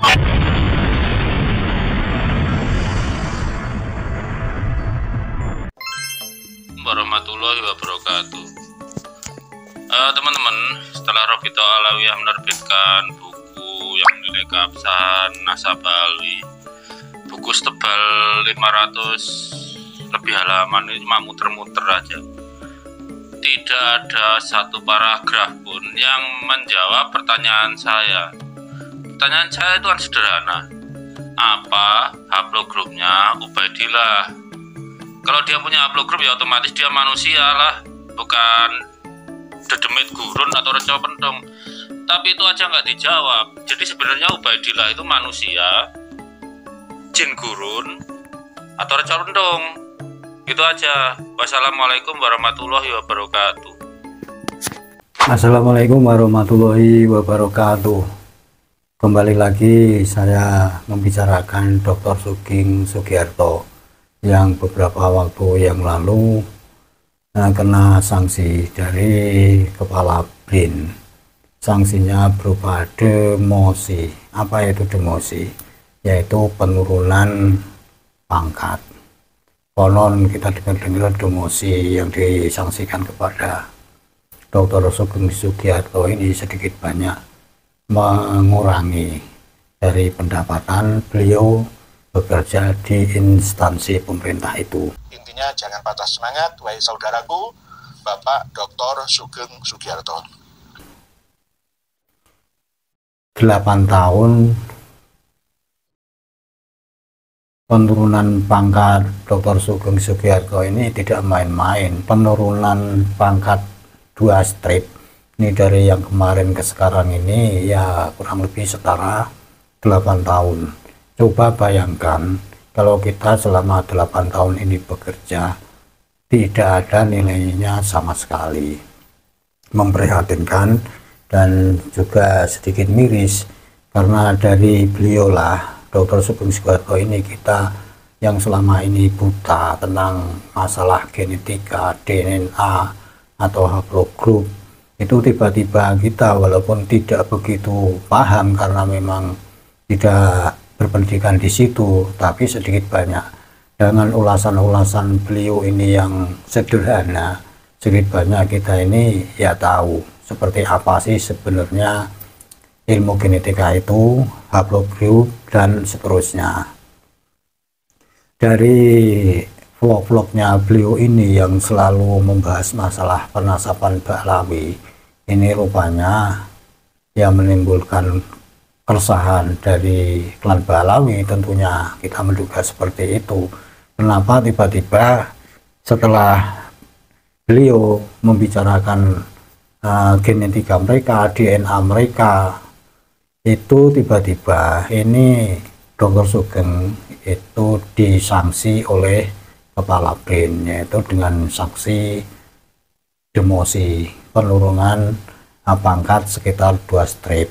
Warahmatullahi wabarakatuh. Teman-teman, setelah Robito Alawiyah menerbitkan buku yang nilai keabsahan nasabah alwi, buku setebal 500 lebih halaman, ini cuma muter-muter aja, tidak ada satu paragraf pun yang menjawab pertanyaan saya. Pertanyaan saya itu kan sederhana, apa haplogrupnya Ubaidillah? Kalau dia punya haplogrup ya otomatis dia manusia lah, bukan dedemit gurun atau reco pentong. Tapi itu aja nggak dijawab. Jadi sebenarnya Ubaidillah itu manusia, jin gurun, atau reco pentong. Gitu aja. Wassalamualaikum warahmatullahi wabarakatuh. Assalamualaikum warahmatullahi wabarakatuh. Kembali lagi saya membicarakan Dr. Sugeng Sugiarto yang beberapa waktu yang lalu kena sanksi dari Kepala BRIN. Sanksinya berupa demosi. Apa itu demosi? Yaitu penurunan pangkat. Konon kita dengar demosi yang disangsikan kepada Dr. Sugeng Sugiarto ini sedikit banyak mengurangi dari pendapatan beliau bekerja di instansi pemerintah itu. Intinya jangan patah semangat, wahai saudaraku, Bapak Dr. Sugeng Sugiarto. 8 tahun penurunan pangkat Dr. Sugeng Sugiarto ini tidak main-main. Penurunan pangkat 2 strip ini dari yang kemarin ke sekarang ini ya kurang lebih setara 8 tahun. Coba bayangkan kalau kita selama 8 tahun ini bekerja tidak ada nilainya sama sekali. Memprihatinkan dan juga sedikit miris karena dari beliau lah Dr. Sugeng Sugiarto ini kita yang selama ini buta tentang masalah genetika, DNA atau haplogrup, itu tiba-tiba kita walaupun tidak begitu paham karena memang tidak berpendidikan di situ, tapi sedikit banyak dengan ulasan-ulasan beliau ini yang sederhana, sedikit banyak kita ini ya tahu seperti apa sih sebenarnya ilmu genetika itu, haplogrup dan seterusnya. Dari vlog-vlognya beliau ini yang selalu membahas masalah penasaban Ba'alawi, ini rupanya ya menimbulkan keresahan dari klan Ba'alawi. Tentunya kita menduga seperti itu. Kenapa tiba-tiba setelah beliau membicarakan genetika mereka, DNA mereka, itu tiba-tiba ini Dr. Sugeng itu disanksi oleh Kepala BRIN, yaitu dengan sanksi demosi, penurunan pangkat sekitar 2 strip.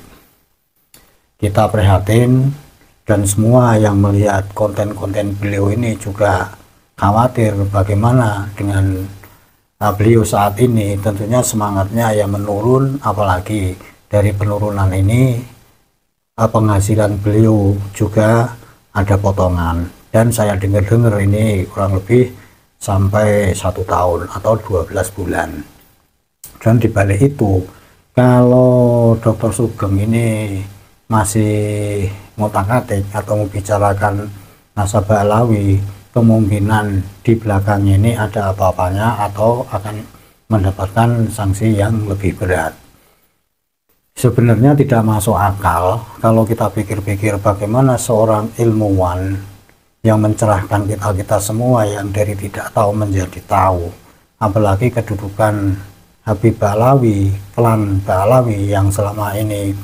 Kita prihatin dan semua yang melihat konten-konten beliau ini juga khawatir bagaimana dengan beliau saat ini. Tentunya semangatnya ya menurun, apalagi dari penurunan ini penghasilan beliau juga ada potongan, dan saya dengar-dengar ini kurang lebih sampai 1 tahun atau 12 bulan. Dan dibalik itu, kalau Dr. Sugeng ini masih ngotak-atik atau membicarakan nasabah Alawi, kemungkinan di belakangnya ini ada apa-apanya atau akan mendapatkan sanksi yang lebih berat. Sebenarnya tidak masuk akal kalau kita pikir-pikir bagaimana seorang ilmuwan yang mencerahkan kita semua yang dari tidak tahu menjadi tahu, apalagi kedudukan Habib Ba'alawi, klan Ba'alawi yang selama ini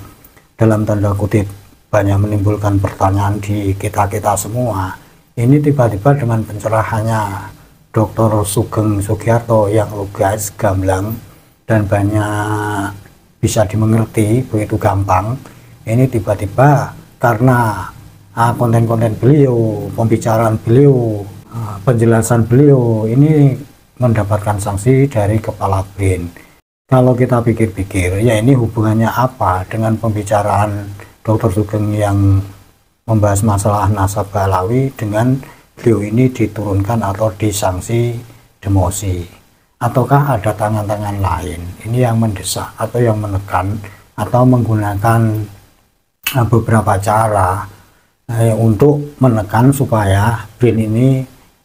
dalam tanda kutip banyak menimbulkan pertanyaan di kita semua. Ini tiba-tiba dengan pencerahannya Dr. Sugeng Sugiarto yang lugas, gamblang, dan banyak bisa dimengerti begitu gampang, ini tiba-tiba karena konten-konten beliau, pembicaraan beliau, penjelasan beliau ini mendapatkan sanksi dari Kepala BRIN. Kalau kita pikir-pikir, ya ini hubungannya apa dengan pembicaraan Dr. Sugeng yang membahas masalah nasab Alawi dengan beliau ini diturunkan atau disanksi demosi, ataukah ada tangan-tangan lain ini yang mendesak atau yang menekan atau menggunakan beberapa cara untuk menekan supaya BRIN ini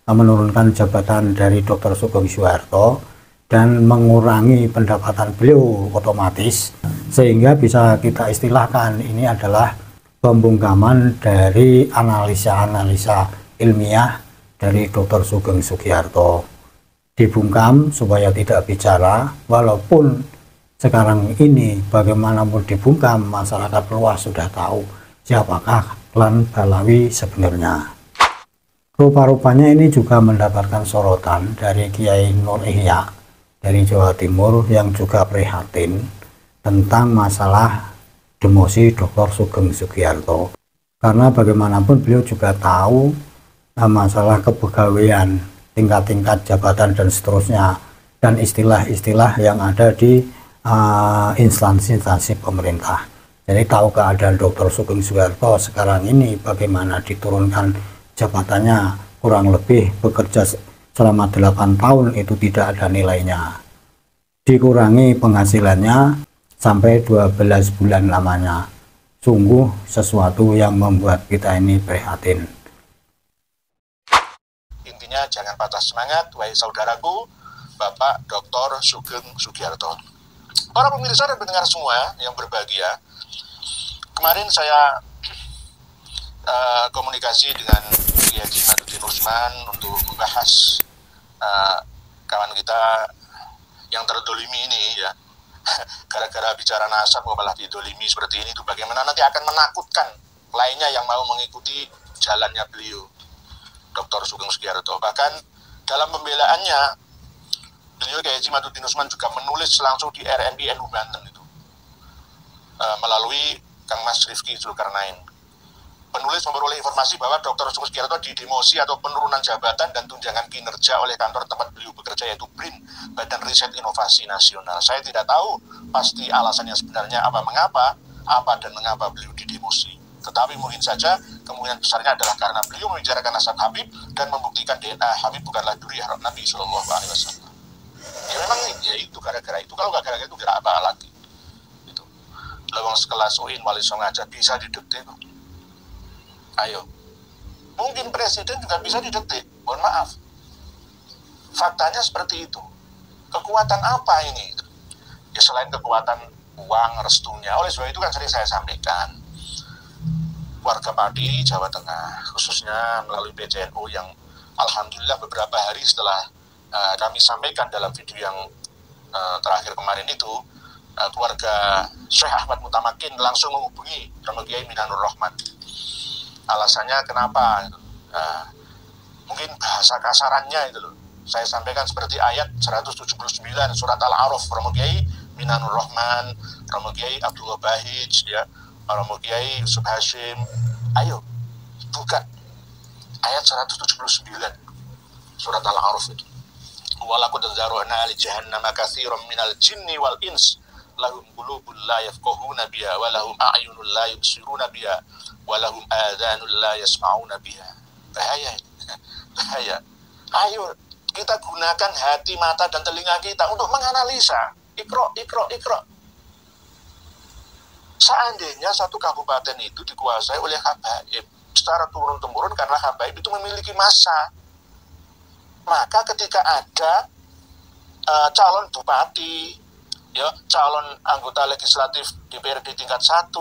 menurunkan jabatan dari Dr. Sugeng Sugiarto dan mengurangi pendapatan beliau otomatis, sehingga bisa kita istilahkan ini adalah pembungkaman dari analisa-analisa ilmiah dari Dr. Sugeng Sugiarto. Dibungkam supaya tidak bicara, walaupun sekarang ini bagaimanapun dibungkam, masyarakat luas sudah tahu siapakah klan Alawi sebenarnya. Rupa-rupanya ini juga mendapatkan sorotan dari Kiai Nur Ihya dari Jawa Timur yang juga prihatin tentang masalah demosi Dr. Sugeng Sugiarto, karena bagaimanapun beliau juga tahu masalah kepegawaian, tingkat-tingkat jabatan dan seterusnya, dan istilah-istilah yang ada di instansi-instansi pemerintah. Jadi tahu keadaan Dr. Sugeng Sugiarto sekarang ini bagaimana diturunkan jabatannya, kurang lebih bekerja selama 8 tahun itu tidak ada nilainya, dikurangi penghasilannya sampai 12 bulan lamanya. Sungguh sesuatu yang membuat kita ini prihatin. Intinya jangan patah semangat, wahai saudaraku, Bapak Dr. Sugeng Sugiarto. Para pemirsa dan pendengar semua yang berbahagia, kemarin saya komunikasi dengan Kiai Haji Imaduddin Usman untuk membahas kawan kita yang terdolimi ini ya, gara-gara bicara nasab malah didolimi seperti ini, itu bagaimana nanti akan menakutkan lainnya yang mau mengikuti jalannya beliau Dr. Sugeng Sugiarto. Bahkan dalam pembelaannya beliau Kiai Haji Imaduddin Usman juga menulis langsung di RMI NU Banten itu melalui Kang Mas Rifki Zulkarnain. Penulis memperoleh informasi bahwa Dr. Sugeng Sugiarto didemosi atau penurunan jabatan dan tunjangan kinerja oleh kantor tempat beliau bekerja, yaitu BRIN, Badan Riset Inovasi Nasional. Saya tidak tahu pasti alasannya sebenarnya mengapa dan mengapa beliau didemosi. Tetapi mungkin saja kemungkinan besarnya adalah karena beliau membicarakan nasab Habib dan membuktikan DNA Habib bukanlah duriyah Nabi Shallallahu Alaihi Wasallam. Ya memang ya itu gara-gara itu. Kalau nggak gara-gara itu gara apa lagi? Itu. Lawang sekelas UIN Wali Songo aja bisa didekte kok. Ayo, mungkin presiden juga bisa didetik. Mohon maaf, faktanya seperti itu. Kekuatan apa ini? Ya selain kekuatan uang, restunya. Oleh sebab itu kan sering saya sampaikan, warga Padi Jawa Tengah, khususnya melalui PCNU yang alhamdulillah beberapa hari setelah kami sampaikan dalam video yang terakhir kemarin itu, keluarga Syekh Ahmad Mutamakin langsung menghubungi Romo Kiai Minanur Rahman. Alasannya kenapa? Mungkin bahasa kasarannya itu loh. Saya sampaikan seperti ayat 179 surat Al-A'raf, Romo Kiai Minanur Rahman, Romo Kiai Abdullah Bahij, ya, Romo Kiai Yusuf Hashim. Ayo, buka ayat 179 surat Al-A'raf itu. Walaqad zara'na li jahannama katsiran minal jinni wal ins lahum qulubun la yafqahuna biha wa lahum a'yunun la yubsiruna biha wa lahum adhanun la yasma'una biha. Bahaya. Bahaya. Ayo kita gunakan hati, mata dan telinga kita untuk menganalisa. Ikra. Seandainya satu kabupaten itu dikuasai oleh habaib secara turun-temurun karena habaib itu memiliki massa, maka ketika ada calon bupati, ya, calon anggota legislatif DPRD tingkat 1,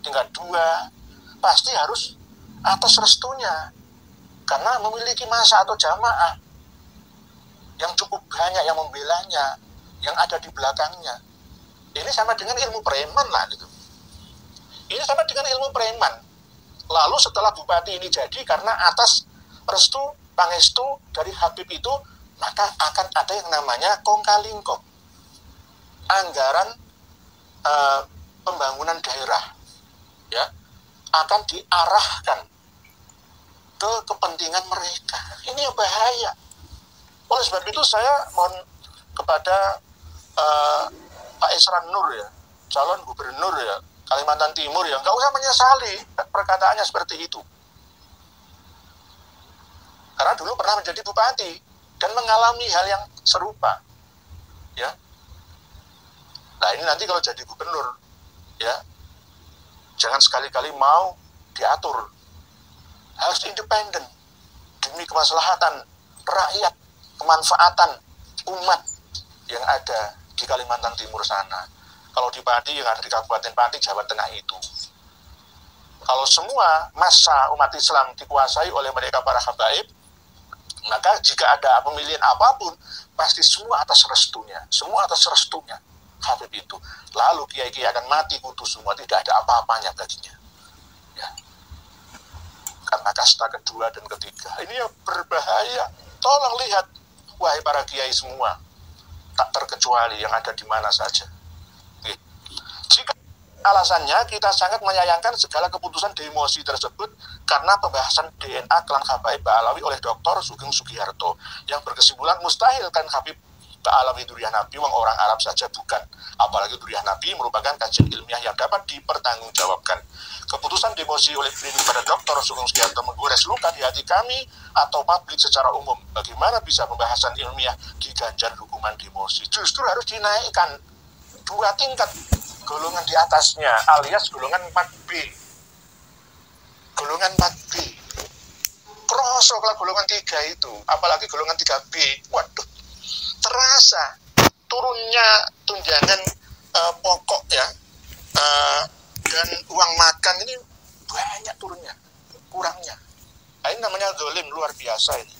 tingkat 2, pasti harus atas restunya karena memiliki massa atau jamaah yang cukup banyak yang membelanya, yang ada di belakangnya. Ini sama dengan ilmu preman lah gitu. Ini sama dengan ilmu preman. Lalu setelah bupati ini jadi karena atas restu, pangestu dari Habib itu, maka akan ada yang namanya kongkalingkok. Anggaran pembangunan daerah, ya, akan diarahkan ke kepentingan mereka. Ini yang bahaya. Oleh sebab itu saya mohon kepada Pak Esran Nur, ya, calon gubernur, ya, Kalimantan Timur ya nggak usah menyesali perkataannya seperti itu. Karena dulu pernah menjadi bupati dan mengalami hal yang serupa. Ya. Nah, ini nanti kalau jadi gubernur, ya, jangan sekali-kali mau diatur. Harus independen demi kemaslahatan rakyat, kemanfaatan umat yang ada di Kalimantan Timur sana. Kalau di Pati yang ada di Kabupaten Pati, Jawa Tengah itu. Kalau semua massa umat Islam dikuasai oleh mereka para habaib, maka jika ada pemilihan apapun, pasti semua atas restunya. Semua atas restunya Habib itu. Lalu kiai-kiai akan mati kutu semua, tidak ada apa-apanya baginya. Ya. Karena kasta kedua dan ketiga. Ini yang berbahaya. Tolong lihat, wahai para kiai semua, tak terkecuali yang ada di mana saja. Jika alasannya kita sangat menyayangkan segala keputusan demosi tersebut karena pembahasan DNA klan Habaib Ba'alawi oleh Dr. Sugeng Sugiharto yang berkesimpulan mustahil kan Habib Ba'alawi Duriyah Nabi wong orang Arab saja bukan, apalagi Duriyah Nabi merupakan kajian ilmiah yang dapat dipertanggungjawabkan. Keputusan demosi oleh BRIN pada Dr. Sugeng Sugiharto menggores luka di hati kami atau publik secara umum. Bagaimana bisa pembahasan ilmiah diganjar hukuman demosi? Justru harus dinaikkan 2 tingkat golongan di atasnya, alias golongan 4B. Golongan 4B. Kroso kalau golongan 3 itu, apalagi golongan 3B. Waduh, terasa turunnya tunjangan pokok ya, dan uang makan ini banyak turunnya, kurangnya. Nah, ini namanya zolim luar biasa ini.